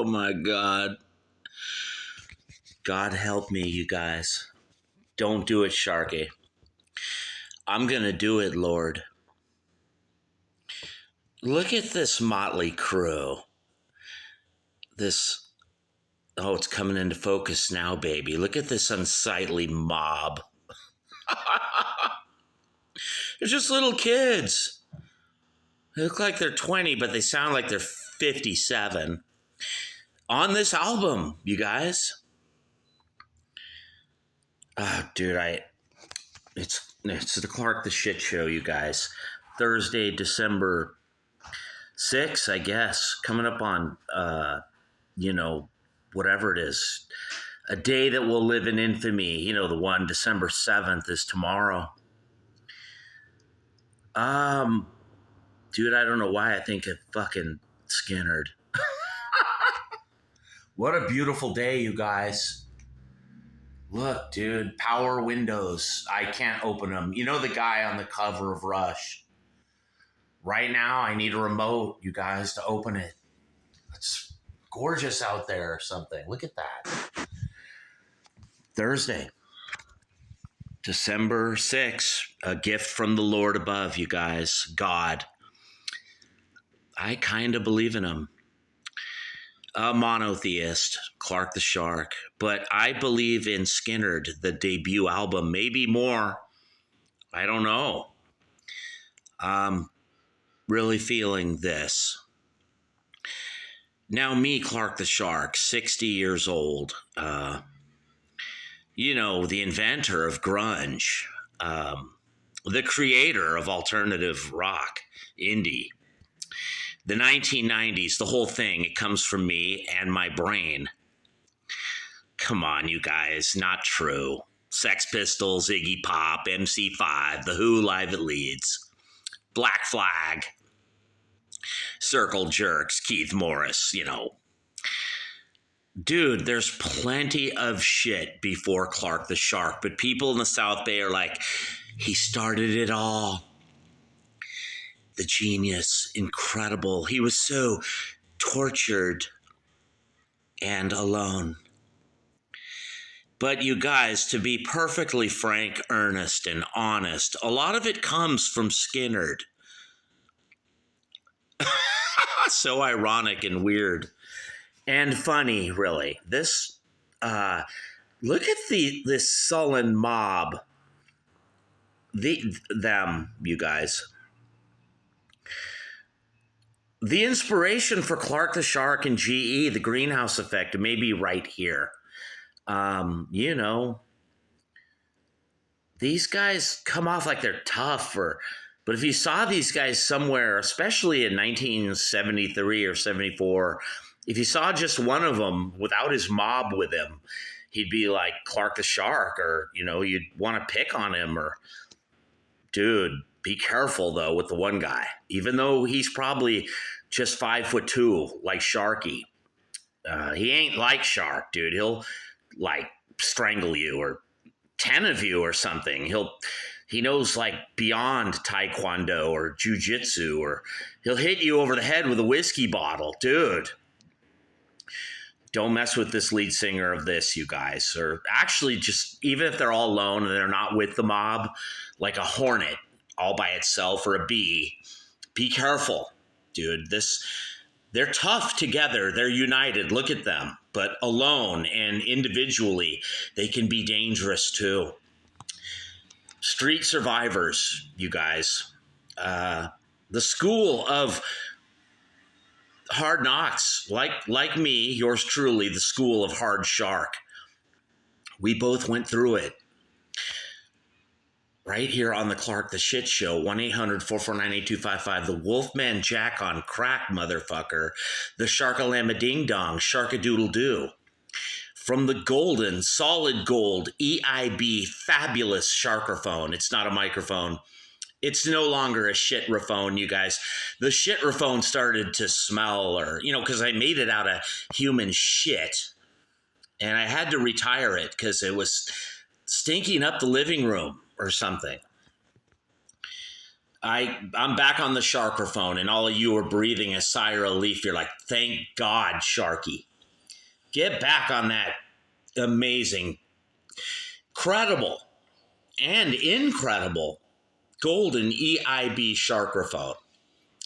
Oh my God. God help me, you guys. Don't do it, Sharky. I'm going to do it, Lord. Look at this motley crew. This, oh, it's coming into focus now, baby. Look at this unsightly mob. They're just little kids. They look like they're 20, but they sound like they're 57. On this album, you guys. Dude, it's the Clark the Shit Show, you guys. Thursday, December 6th, I guess. Coming up on, whatever it is. A day that will live in infamy. You know, the one, December 7th is tomorrow. Dude, I don't know why I think of fucking Skynyrd. What a beautiful day, you guys. Look, dude, power windows. I can't open them. You know the guy on the cover of Rush? Right now, I need a remote, you guys, to open it. It's gorgeous out there or something. Look at that. Thursday, December 6th. A gift from the Lord above, you guys. God. I kind of believe in him. A monotheist, Clark the Shark. But I believe in Skynyrd, the debut album. Maybe more. I don't know. Really feeling this. Now me, Clark the Shark, 60 years old. The inventor of grunge. The creator of alternative rock, indie. The 1990s, the whole thing, it comes from me and my brain. Come on, you guys, not true. Sex Pistols, Iggy Pop, MC5, The Who live at Leeds, Black Flag, Circle Jerks, Keith Morris, Dude, there's plenty of shit before Clark the Shark, but people in the South Bay are like, he started it all. The genius, incredible. He was so tortured and alone. But you guys, to be perfectly frank, earnest, and honest, a lot of it comes from Skynyrd. So ironic and weird. And funny, really. This, look at this sullen mob. Them, you guys. The inspiration for Clark the Shark and GE, the greenhouse effect, may be right here. These guys come off like they're tough, but if you saw these guys somewhere, especially in 1973 or 74, if you saw just one of them without his mob with him, he'd be like Clark the Shark, or, you'd want to pick on him, or, dude, be careful, though, with the one guy. Even though he's probably just 5'2", like Sharky. He ain't like Shark, dude. He'll, strangle you, or 10 of you or something. He knows, beyond Taekwondo or Jiu-Jitsu, or he'll hit you over the head with a whiskey bottle. Dude. Don't mess with this lead singer of this, you guys. Or actually, just even if they're all alone and they're not with the mob, like a hornet all by itself or a bee, be careful, dude. They're tough together. They're united. Look at them. But alone and individually, they can be dangerous too. Street survivors, you guys. The school of hard knocks, like me, yours truly, the school of hard shark. We both went through it. Right here on the Clark the Shit Show, 1-800-449-8255. The Wolfman Jack on crack, motherfucker. The Sharkalama Ding Dong, Sharkadoodle-Doo. From the golden, solid gold, EIB fabulous Sharkerphone. It's not a microphone. It's no longer a shitraphone, you guys. The shitraphone started to smell, or, because I made it out of human shit. And I had to retire it because it was stinking up the living room or something. I'm back on the Sharkerphone, and all of you are breathing a sigh of relief. You're like, thank God, Sharky. Get back on that amazing, credible, and incredible golden EIB sharkraphone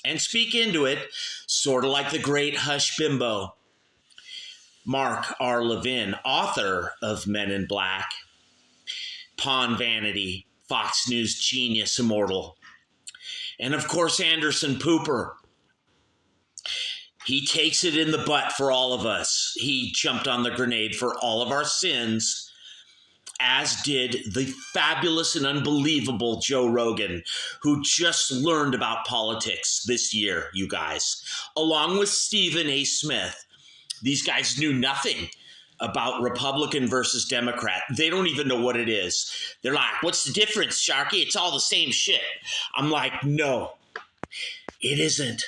and speak into it, sort of like the great Hush Bimbo, Mark R. Levin, author of Men in Black, Pawn Vanity, Fox News Genius Immortal, and of course Anderson Pooper. He takes it in the butt for all of us. He jumped on the grenade for all of our sins, as did the fabulous and unbelievable Joe Rogan, who just learned about politics this year, you guys, along with Stephen A. Smith. These guys knew nothing about Republican versus Democrat. They don't even know what it is. They're like, what's the difference, Sharky? It's all the same shit. I'm like, no, it isn't.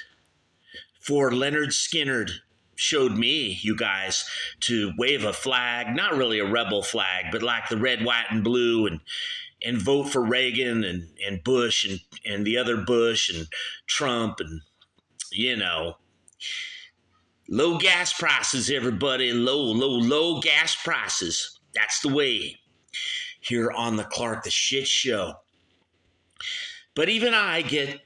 For Lynyrd Skynyrd showed me, you guys, to wave a flag, not really a rebel flag, but like the red, white, and blue, and vote for Reagan and Bush and the other Bush and Trump and, you know, low gas prices, everybody, low gas prices. That's the way here on the Clark the Shit Show. But even I get,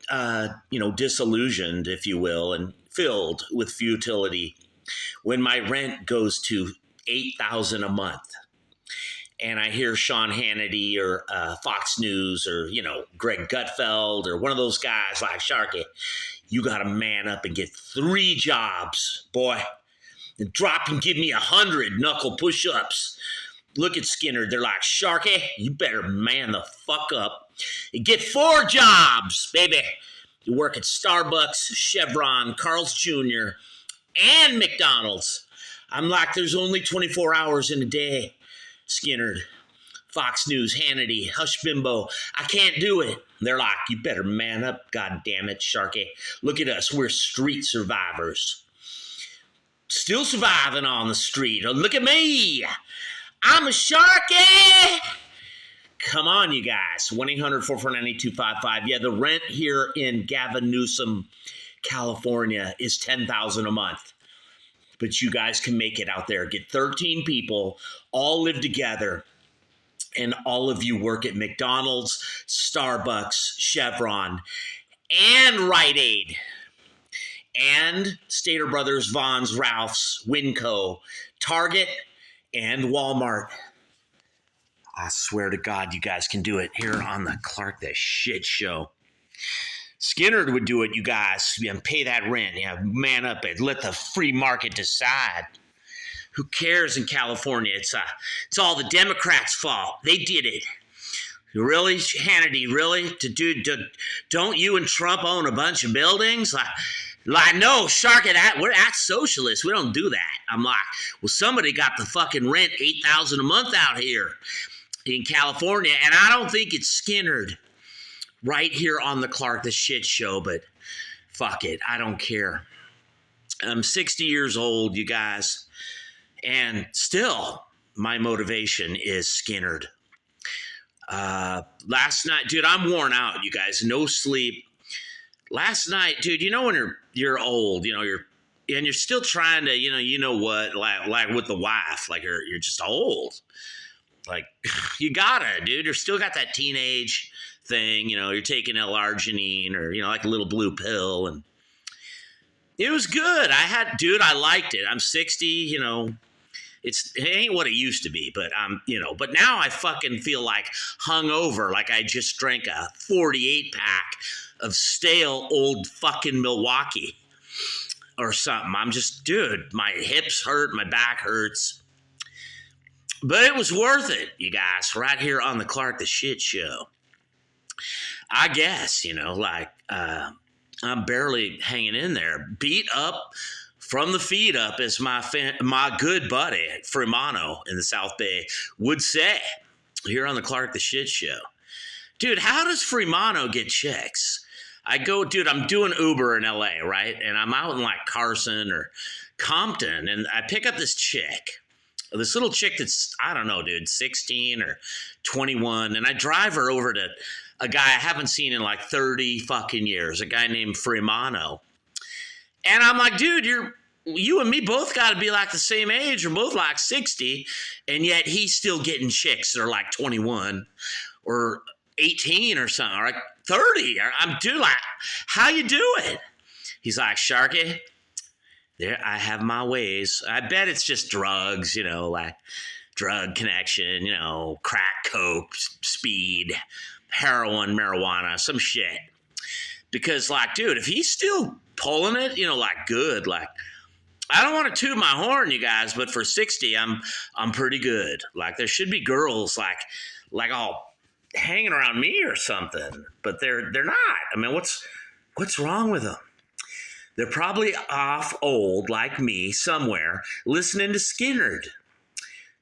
disillusioned, if you will, and filled with futility when my rent goes to $8,000 a month, and I hear Sean Hannity or Fox News or Greg Gutfeld or one of those guys like Sharky, you got to man up and get 3 jobs, boy, and drop and give me 100 knuckle push-ups. Look at Skynyrd. They're like, Sharky, you better man the fuck up and get 4 jobs, baby. You work at Starbucks, Chevron, Carl's Jr., and McDonald's. I'm like, there's only 24 hours in a day, Skynyrd. Fox News, Hannity, Hush Bimbo. I can't do it. They're like, you better man up, God damn it, Sharky. Look at us. We're street survivors. Still surviving on the street. Oh, look at me. I'm a Sharky. Come on, you guys. 1-800-449-8255. Yeah, the rent here in Gavin Newsom, California is $10,000 a month. But you guys can make it out there. Get 13 people, all live together, and all of you work at McDonald's, Starbucks, Chevron, and Rite Aid, and Stater Brothers, Vons, Ralph's, Winco, Target, and Walmart. I swear to God, you guys can do it here on the Clark the Shit Show. Skynyrd would do it, you guys, and pay that rent. Yeah, man up and let the free market decide. Who cares in California? It's all the Democrats' fault. They did it. Really, Hannity? Really? Don't you and Trump own a bunch of buildings? Like no, Sharky, that's socialist. We don't do that. I'm like, well, somebody got the fucking rent $8,000 a month out here in California, and I don't think it's Skynyrd right here on the Clark the Shit Show, but fuck it, I don't care. I'm 60 years old, you guys, and still my motivation is Skynyrd. Last night, dude, I'm worn out, you guys, no sleep. Last night, dude, when you're old, you're still trying to, what, like with the wife, like you're just old. Like, you gotta, dude. You're still got that teenage thing, you're taking L-arginine or, like a little blue pill. And it was good. I liked it. I'm 60, it ain't what it used to be, but but now I fucking feel like hungover, like I just drank a 48 pack of stale old fucking Milwaukee or something. I'm just, dude, my hips hurt, my back hurts. But it was worth it, you guys, right here on the Clark the Shit Show. I guess, I'm barely hanging in there. Beat up from the feet up, as my good buddy, Fremano in the South Bay, would say here on the Clark the Shit Show. Dude, how does Fremano get chicks? I'm doing Uber in LA, right? And I'm out in like Carson or Compton, and I pick up this little chick that's, I don't know, dude, 16 or 21. And I drive her over to a guy I haven't seen in like 30 fucking years, a guy named Fremano. And I'm like, dude, you're you and me both got to be like the same age. We're both like 60, and yet he's still getting chicks that are like 21 or 18 or something, or like 30. I'm dude, like, how you doing? He's like, Sharky, there, I have my ways. I bet it's just drugs, you know, like drug connection, you know, crack, coke, speed, heroin, marijuana, some shit. Because, like, dude, if he's still pulling it, you know, like, good, like, I don't want to toot my horn, you guys, but for 60, I'm pretty good. Like, there should be girls like all hanging around me or something, but they're not. I mean, what's wrong with them? They're probably off old like me somewhere, listening to Skynyrd.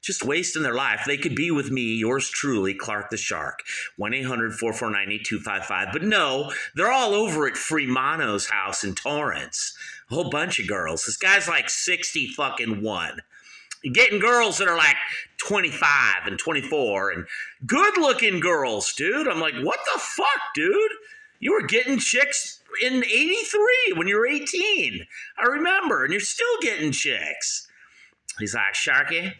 Just wasting their life. They could be with me, yours truly, Clark the Shark, 1-800-449-8255. But no, they're all over at Fremano's house in Torrance. A whole bunch of girls. This guy's like 60 fucking one. Getting girls that are like 25 and 24 and good-looking girls, dude. I'm like, what the fuck, dude? You were getting chicks in 83 when you were 18. I remember, and you're still getting chicks. He's like, Sharky,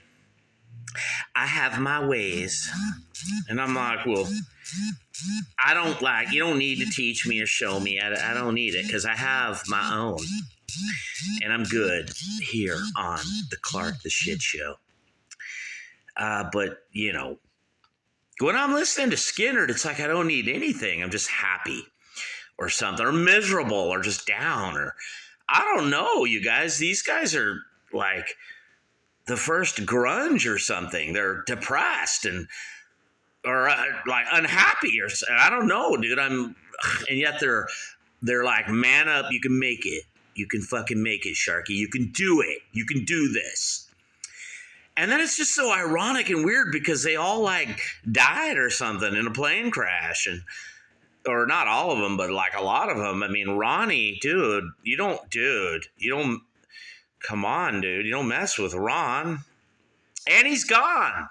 I have my ways. And I'm like, well, you don't need to teach me or show me. I don't need it because I have my own. And I'm good here on the Clark the Shit Show. But, you know, when I'm listening to Skynyrd, it's like I don't need anything. I'm just happy or something, or miserable, or just down, or I don't know, you guys. These guys are like the first grunge or something. They're depressed or like unhappy, or I don't know, dude. And yet they're like, man up, you can make it. You can fucking make it, Sharky. You can do it. You can do this. And then it's just so ironic and weird because they all like died or something in a plane crash, or not all of them, but like a lot of them. I mean, Ronnie, you don't, come on, dude. You don't mess with Ron. And he's gone.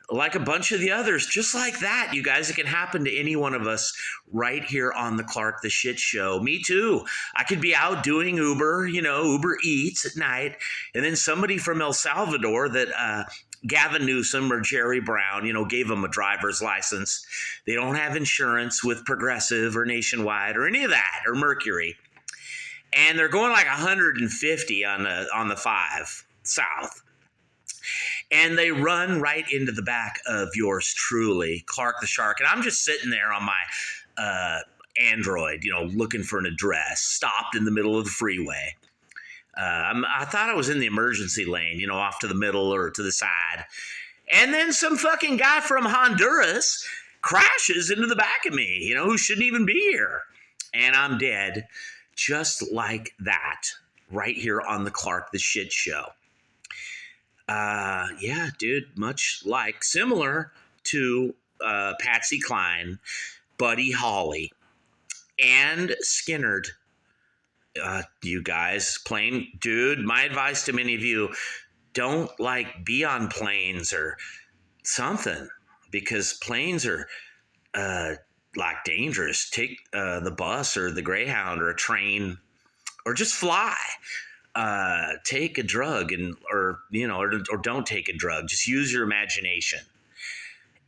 Like a bunch of the others, just like that, you guys. It can happen to any one of us right here on the Clark the Shit Show. Me too. I could be out doing Uber, Uber Eats at night, and then somebody from El Salvador that Gavin Newsom or Jerry Brown, gave them a driver's license. They don't have insurance with Progressive or Nationwide or any of that, or Mercury. And they're going like 150 on the 5 South. And they run right into the back of yours truly, Clark the Shark. And I'm just sitting there on my Android, looking for an address, stopped in the middle of the freeway. I thought I was in the emergency lane, off to the middle or to the side. And then some fucking guy from Honduras crashes into the back of me, who shouldn't even be here. And I'm dead just like that right here on the Clark the Shit Show. Yeah, dude, similar to Patsy Cline, Buddy Holly, and Skynyrd. You guys, dude, my advice to many of you, don't be on planes or something, because planes are dangerous. Take the bus or the Greyhound or a train, or just fly. Take a drug or don't take a drug. Just use your imagination,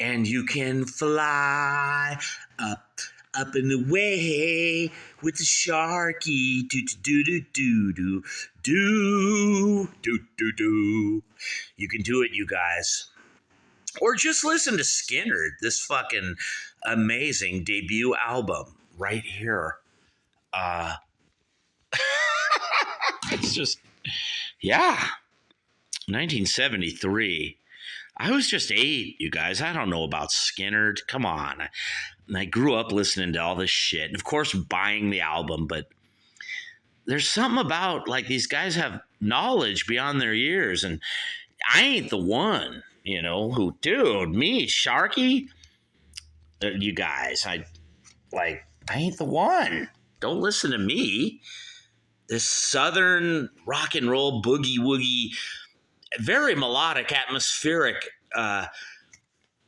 and you can fly up and away with the Sharky. Do do do do do do do do do. You can do it, you guys. Or just listen to Skynyrd, this fucking amazing debut album right here. It's just, yeah, 1973. I was just 8, you guys. I don't know about Skynyrd. Come on. I grew up listening to all this shit. And, of course, buying the album. But there's something about, these guys have knowledge beyond their years. And I ain't the one, who, dude, me, Sharky, you guys, I ain't the one. Don't listen to me. This southern rock and roll boogie woogie, very melodic, atmospheric,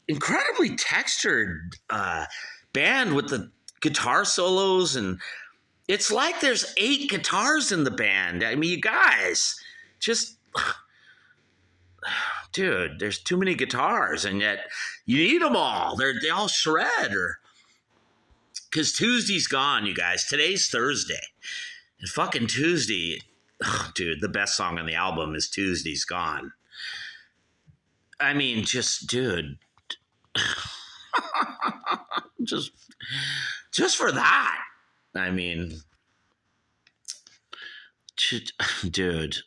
incredibly textured band with the guitar solos, and It's like there's 8 guitars in the band. I mean, you guys, just, dude, there's too many guitars, and yet you need them all. They all shred, because Tuesday's gone, you guys. Today's Thursday, and fucking Tuesday, dude, the best song on the album is Tuesday's Gone. I mean, just, dude, just for that. I mean, dude,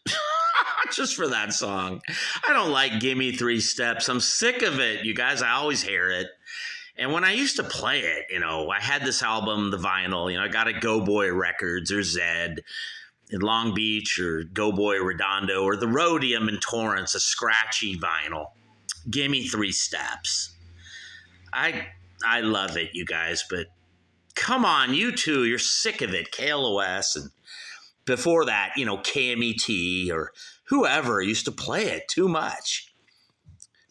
just for that song. I don't like Gimme 3 Steps. I'm sick of it, you guys. I always hear it. And when I used to play it, I had this album, the vinyl, I got it Go Boy Records or Zed in Long Beach, or Go Boy Redondo, or the Rhodium in Torrance, a scratchy vinyl. Gimme 3 Steps. I love it, you guys, but come on, you two, you're sick of it. KLOS, and before that, KMET or whoever used to play it too much.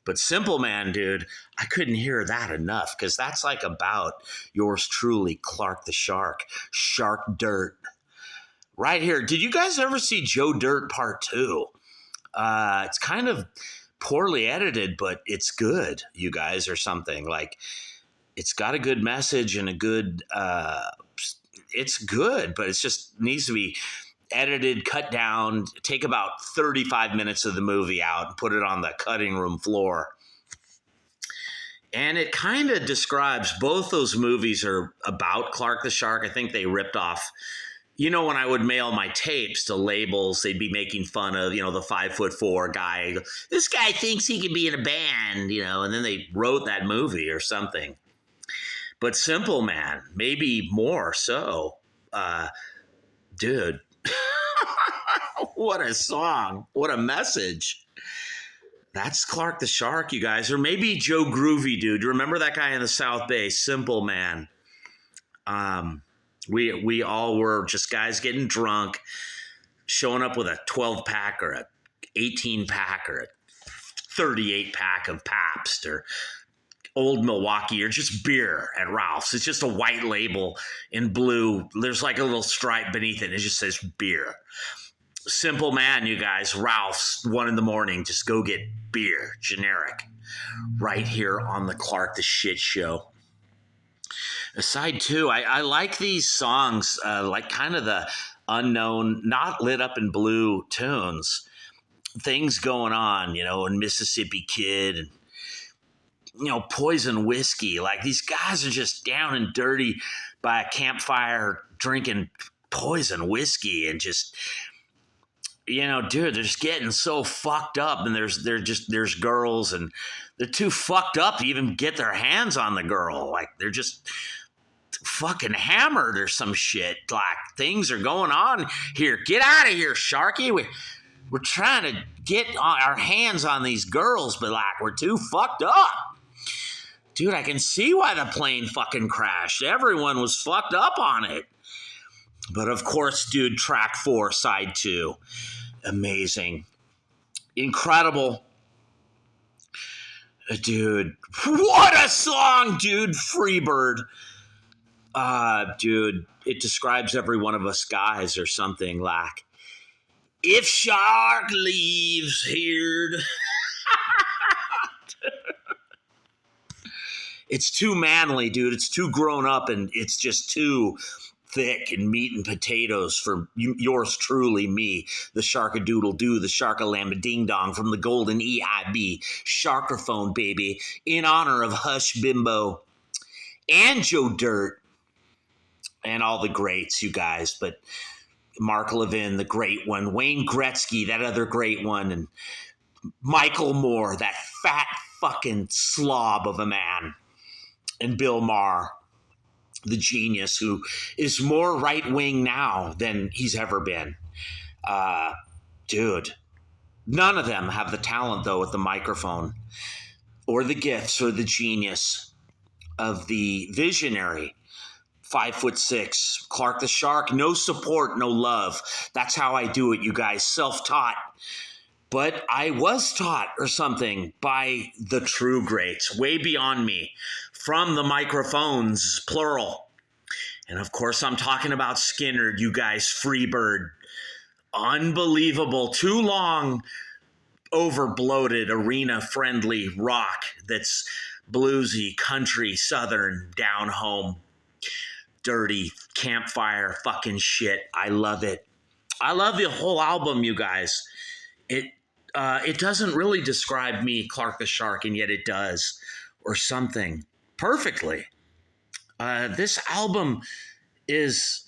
But Simple Man, dude, I couldn't hear that enough, because that's like about yours truly, Clark the Shark, Shark Dirt. Right here. Did you guys ever see Joe Dirt Part 2? It's kind of poorly edited, but it's good, you guys, or something. Like, it's got a good message and a good, it's good, but it just needs to be edited, cut down, take about 35 minutes of the movie out and put it on the cutting room floor. And it kind of describes, both those movies are about Clark the Shark. I think they ripped off, when I would mail my tapes to labels, they'd be making fun of, the 5'4" guy. This guy thinks he can be in a band, and then they wrote that movie or something. But Simple Man, maybe more so. Dude, what a song. What a message. That's Clark the Shark, you guys. Or maybe Joe Groovy, dude. Remember that guy in the South Bay, Simple Man? We all were just guys getting drunk, showing up with a 12-pack or a 18-pack or a 38-pack of Pabst or Old Milwaukee, or just beer at Ralph's. It's just a white label in blue. There's like a little stripe beneath it. It just says beer. Simple Man, you guys. Ralph's, 1 a.m. Just go get beer. Generic. Right here on the Clark the Shit Show. Aside two, I like these songs, like kind of the unknown, not lit up in blue tunes. Things going on, in Mississippi Kid and, Poison Whiskey. Like, these guys are just down and dirty by a campfire drinking poison whiskey and just, dude, they're just getting so fucked up, and there's girls, and they're too fucked up to even get their hands on the girl. Like, they're just fucking hammered or some shit. Like, things are going on here. Get out of here, Sharky. We're trying to get our hands on these girls, but like, we're too fucked up. Dude, I can see why the plane fucking crashed. Everyone was fucked up on it. But of course, dude, track 4, side 2. Amazing. Incredible. Dude, what a song, dude. Freebird. Dude, it describes every one of us guys or something like, if Shark leaves here. It's too manly, dude. It's too grown up, and it's just too thick and meat and potatoes for yours truly, me, the Sharkadoodle-Doo, the Sharkalamba-Ding-Dong from the Golden EIB, Sharkerphone, baby, in honor of Hush Bimbo and Joe Dirt and all the greats, you guys. But Mark Levin, the great one, Wayne Gretzky, that other great one, and Michael Moore, that fat fucking slob of a man, and Bill Maher, the genius who is more right-wing now than he's ever been. Dude, none of them have the talent, though, with the microphone or the gifts or the genius of the visionary 5'6" Clark the Shark. No support, no love. That's how I do it, you guys. Self-taught. But I was taught or something by the true greats, way beyond me, from the microphones, plural. And of course, I'm talking about Skynyrd, you guys, Freebird. Unbelievable. Too long, over-bloated, arena-friendly rock that's bluesy, country, southern, down home, dirty, campfire fucking shit. I love it. I love the whole album, you guys. It doesn't really describe me, Clark the Shark, and yet it does, or something, perfectly. This album is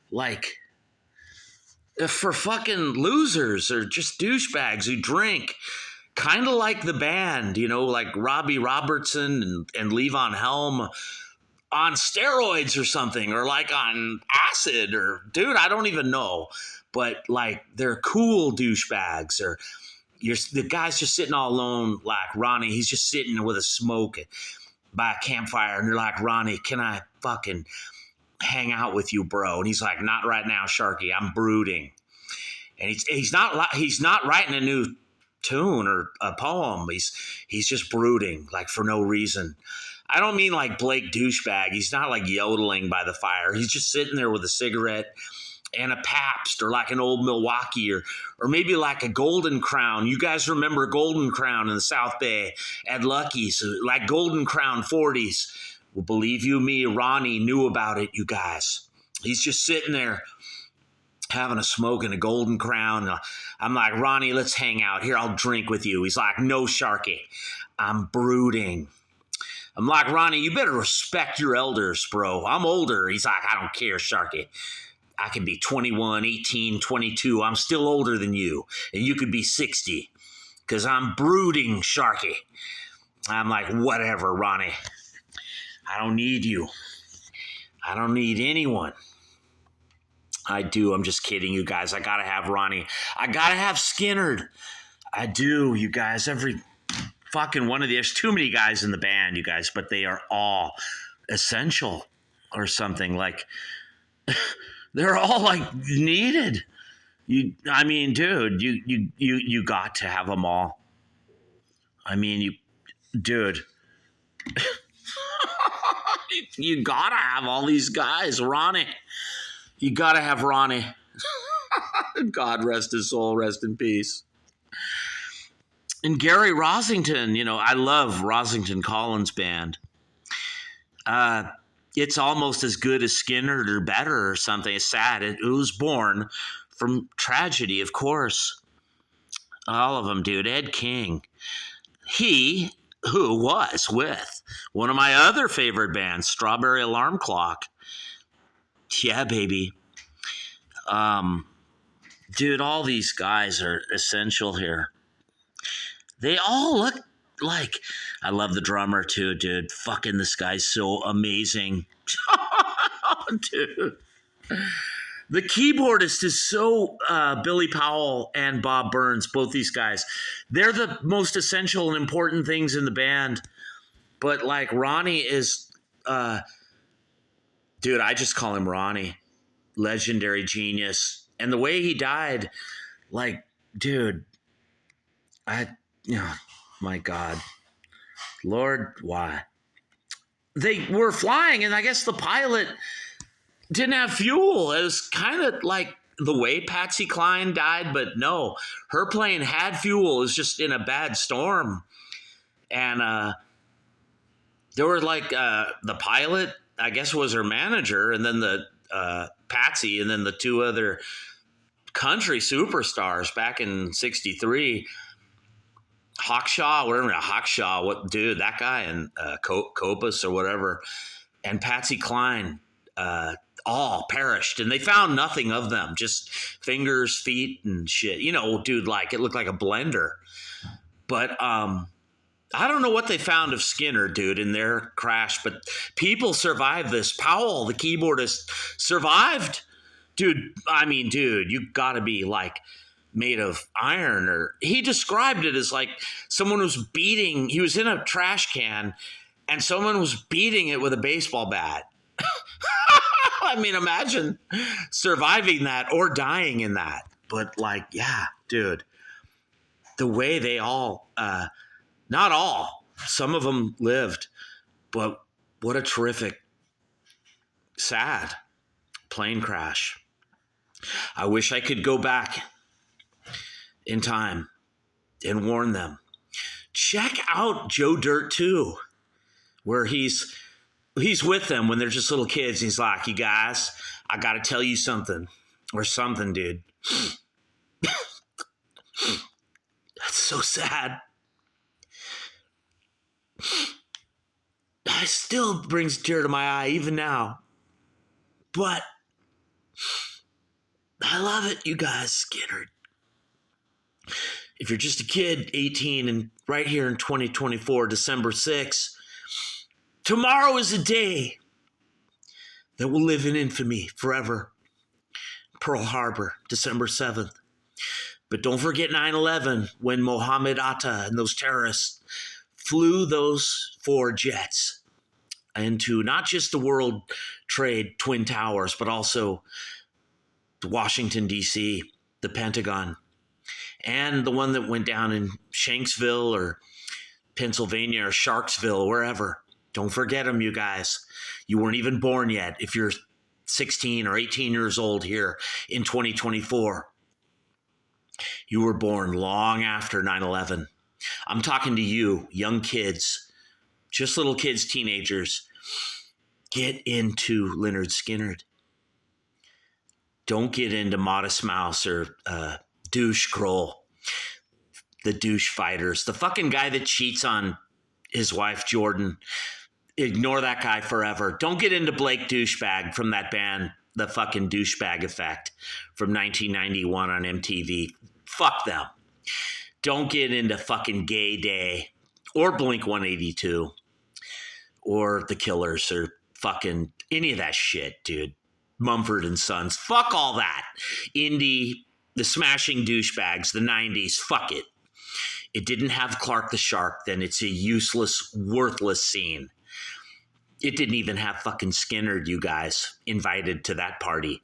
like for fucking losers or just douchebags who drink, kind of like the band, you know, like Robbie Robertson and Levon Helm on steroids or something, or like on acid, or dude, I don't even know. But like they're cool douchebags, or the guy's just sitting all alone, like Ronnie. He's just sitting with a smoke by a campfire, and they're like, Ronnie, can I fucking hang out with you, bro? And he's like, not right now, Sharky. I'm brooding. And he's not writing a new tune or a poem. He's just brooding, like for no reason. I don't mean like Blake douchebag. He's not like yodeling by the fire. He's just sitting there with a cigarette and a Pabst, or like an old Milwaukee, or maybe like a Golden Crown. You guys remember Golden Crown in the South Bay at Lucky's, like Golden Crown 40s. Well, believe you me, Ronnie knew about it, you guys. He's just sitting there having a smoke in a Golden Crown. I'm like, Ronnie, let's hang out. Here, I'll drink with you. He's like, no, Sharky, I'm brooding. I'm like, Ronnie, you better respect your elders, bro. I'm older. He's like, I don't care, Sharky. I can be 21, 18, 22. I'm still older than you. And you could be 60. Because I'm brooding, Sharky. I'm like, whatever, Ronnie. I don't need you. I don't need anyone. I do. I'm just kidding, you guys. I got to have Ronnie. I got to have Skynyrd. I do, you guys. Every fucking one of the, there's too many guys in the band, you guys, but they are all essential or something. Like, they're all like needed. I mean, dude, you got to have them all. I mean, dude, you gotta have all these guys. Ronnie, you gotta have Ronnie. God rest his soul, rest in peace. And Gary Rosington, you know, I love Rosington Collins Band. It's almost as good as Skynyrd or better or something. It's sad. It was born from tragedy, of course. All of them, dude. Ed King. He, who was with one of my other favorite bands, Strawberry Alarm Clock. Yeah, baby. Dude, all these guys are essential here. They all look like, I love the drummer too, dude. Fucking this guy's so amazing. Dude. The keyboardist is so Billy Powell and Bob Burns, both these guys. They're the most essential and important things in the band. But like Ronnie is, dude, I just call him Ronnie. Legendary genius. And the way he died, like, dude, my God. Lord, why? They were flying, and I guess the pilot didn't have fuel. It was kind of like the way Patsy Cline died, but no, her plane had fuel. It was just in a bad storm. And there were like the pilot, I guess, was her manager, and then the Patsy, and then the two other country superstars back in '63. Hawkshaw, what dude, that guy, and Copus or whatever, and Patsy Cline, all perished, and they found nothing of them, just fingers, feet, and shit. You know, dude, like it looked like a blender. But I don't know what they found of Skynyrd, dude, in their crash, but people survived this. Powell, the keyboardist, survived. Dude, I mean, dude, you gotta be like made of iron, or he described it as like someone was beating, he was in a trash can and someone was beating it with a baseball bat. I mean, imagine surviving that or dying in that. But like, yeah, dude, the way they all, not all, some of them lived, but what a terrific Sad. Plane crash. I wish I could go back in time and warn them. Check out Joe Dirt 2, where he's with them when they're just little kids. He's like, you guys, I got to tell you something. Or something, dude. That's so sad. It still brings a tear to my eye, even now. But I love it, you guys, Skynyrd. If you're just a kid, 18, and right here in 2024, December 6th, tomorrow is a day that will live in infamy forever. Pearl Harbor, December 7th. But don't forget 9/11, when Mohammed Atta and those terrorists flew those 4 jets into not just the World Trade Twin Towers, but also Washington, D.C., the Pentagon, and the one that went down in Shanksville or Pennsylvania or Sharksville, wherever. Don't forget them, you guys. You weren't even born yet if you're 16 or 18 years old here in 2024. You were born long after 9/11. I'm talking to you, young kids, just little kids, teenagers. Get into Lynyrd Skynyrd. Don't get into Modest Mouse or Douche Kroll, the douche fighters. The fucking guy that cheats on his wife, Jordan. Ignore that guy forever. Don't get into Blake Douchebag from that band, the fucking Douchebag Effect from 1991 on MTV. Fuck them. Don't get into fucking Gay Day or Blink 182 or The Killers or fucking any of that shit, dude. Mumford and Sons. Fuck all that. Indie, the Smashing Douchebags, the 90s. Fuck it. It didn't have Clark the Shark, then it's a useless, worthless scene. It didn't even have fucking Skynyrd, you guys, invited to that party.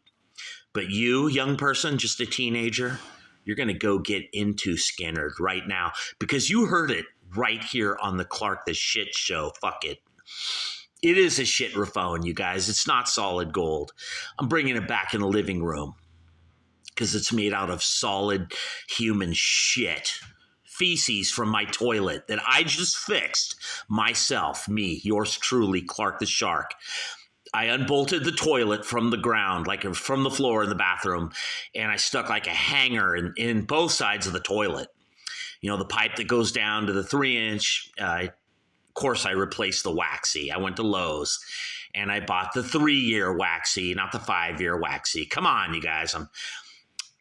But you, young person, just a teenager, you're going to go get into Skynyrd right now because you heard it right here on the Clark the Shit Show. Fuck it. It is a shit-rophone, you guys. It's not solid gold. I'm bringing it back in the living room because it's made out of solid human shit. Feces from my toilet that I just fixed myself, me, yours truly, Clark the Shark. I unbolted the toilet from the ground, like from the floor in the bathroom, and I stuck like a hanger in both sides of the toilet. You know, the pipe that goes down to the 3-inch. Of course, I replaced the waxy. I went to Lowe's, and I bought the 3-year waxy, not the 5-year waxy. Come on, you guys. I'm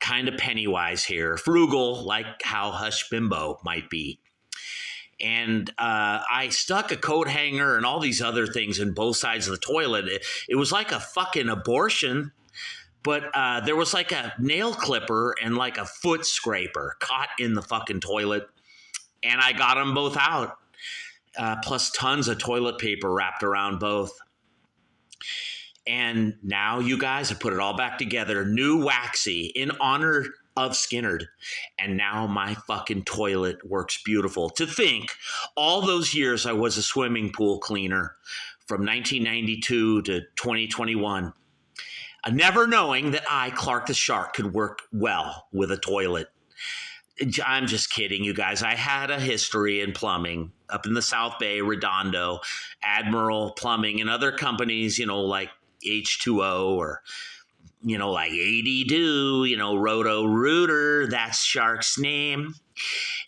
kind of penny-wise here. Frugal, like how Hush Bimbo might be. And I stuck a coat hanger and all these other things in both sides of the toilet. It was like a fucking abortion, but there was like a nail clipper and like a foot scraper caught in the fucking toilet. And I got them both out, plus tons of toilet paper wrapped around both. And now, you guys, I put it all back together. New waxy in honor of Skynyrd. And now my fucking toilet works beautiful. To think, all those years I was a swimming pool cleaner from 1992 to 2021. Never knowing that I, Clark the Shark, could work well with a toilet. I'm just kidding, you guys. I had a history in plumbing up in the South Bay, Redondo, Admiral Plumbing, and other companies, you know, like H2O or, you know, like AD-Do, you know, Roto Rooter, that's Shark's name.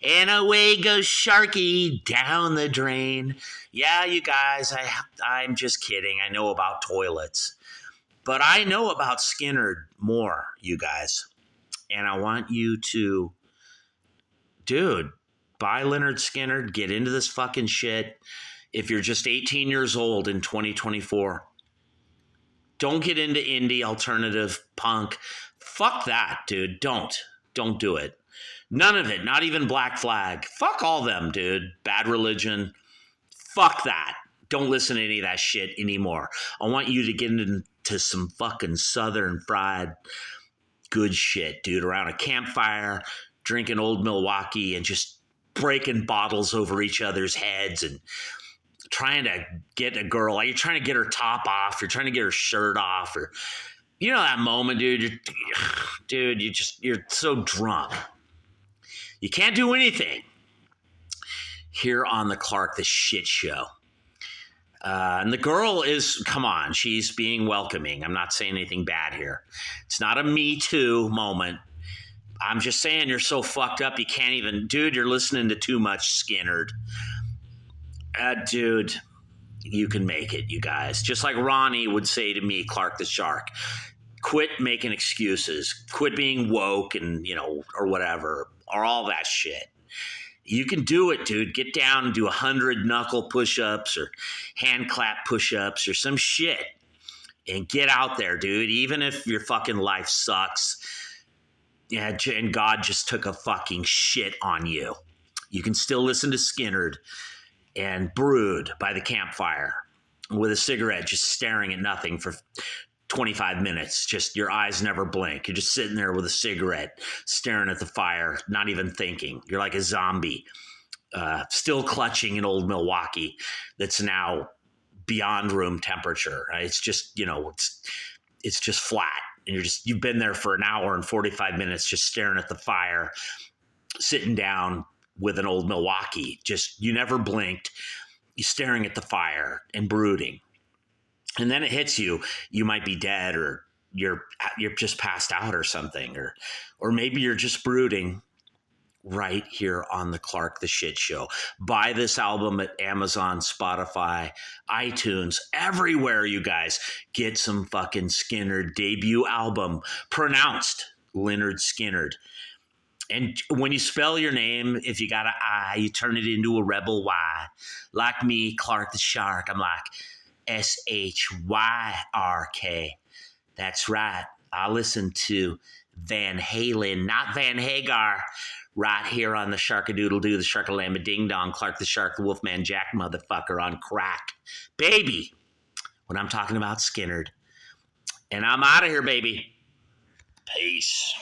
And away goes Sharky down the drain. Yeah, you guys, I'm just kidding. I know about toilets. But I know about Skynyrd more, you guys. And I want you to, dude, buy Lynyrd Skynyrd, get into this fucking shit. If you're just 18 years old in 2024, don't get into indie, alternative, punk. Fuck that, dude. Don't do it. None of it. Not even Black Flag. Fuck all them, dude. Bad Religion. Fuck that. Don't listen to any of that shit anymore. I want you to get into some fucking Southern fried good shit, dude. Around a campfire, drinking Old Milwaukee and just breaking bottles over each other's heads and trying to get a girl, like you're trying to get her top off, you're trying to get her shirt off, or you know that moment, dude. You're so drunk, you can't do anything. Here on the Clark the Shit Show. And the girl is, come on, she's being welcoming. I'm not saying anything bad here. It's not a Me Too moment. I'm just saying you're so fucked up you can't even, dude, you're listening to too much Skynyrd. Dude, you can make it, you guys. Just like Ronnie would say to me, Clark the Shark, quit making excuses. Quit being woke and, you know, or whatever, or all that shit. You can do it, dude. Get down and do 100 knuckle push-ups or hand clap push-ups or some shit. And get out there, dude. Even if your fucking life sucks, yeah, and God just took a fucking shit on you, you can still listen to Skynyrd and brood by the campfire with a cigarette, just staring at nothing for 25 minutes. Just your eyes never blink. You're just sitting there with a cigarette, staring at the fire, not even thinking. You're like a zombie, still clutching an old Milwaukee that's now beyond room temperature. It's just, you know, it's just flat. And you've been there for an hour and 45 minutes just staring at the fire, sitting down with an old Milwaukee. Just, you never blinked. You're staring at the fire and brooding. And then it hits you. You might be dead, or you're just passed out or something, or maybe you're just brooding. Right here on the Clark the Shit Show. Buy this album at Amazon, Spotify, iTunes, everywhere, you guys. Get some fucking Skynyrd debut album, pronounced Lynyrd Skynyrd. And when you spell your name, if you got an I, you turn it into a rebel Y. Like me, Clark the Shark, I'm like SHYRK. That's right. I listen to Van Halen, not Van Hagar, right here on the Sharkadoodle-Doo, the Sharkalamba Ding Dong, Clark the Shark, the Wolfman Jack motherfucker on crack. Baby, when I'm talking about Skynyrd. And I'm out of here, baby. Peace.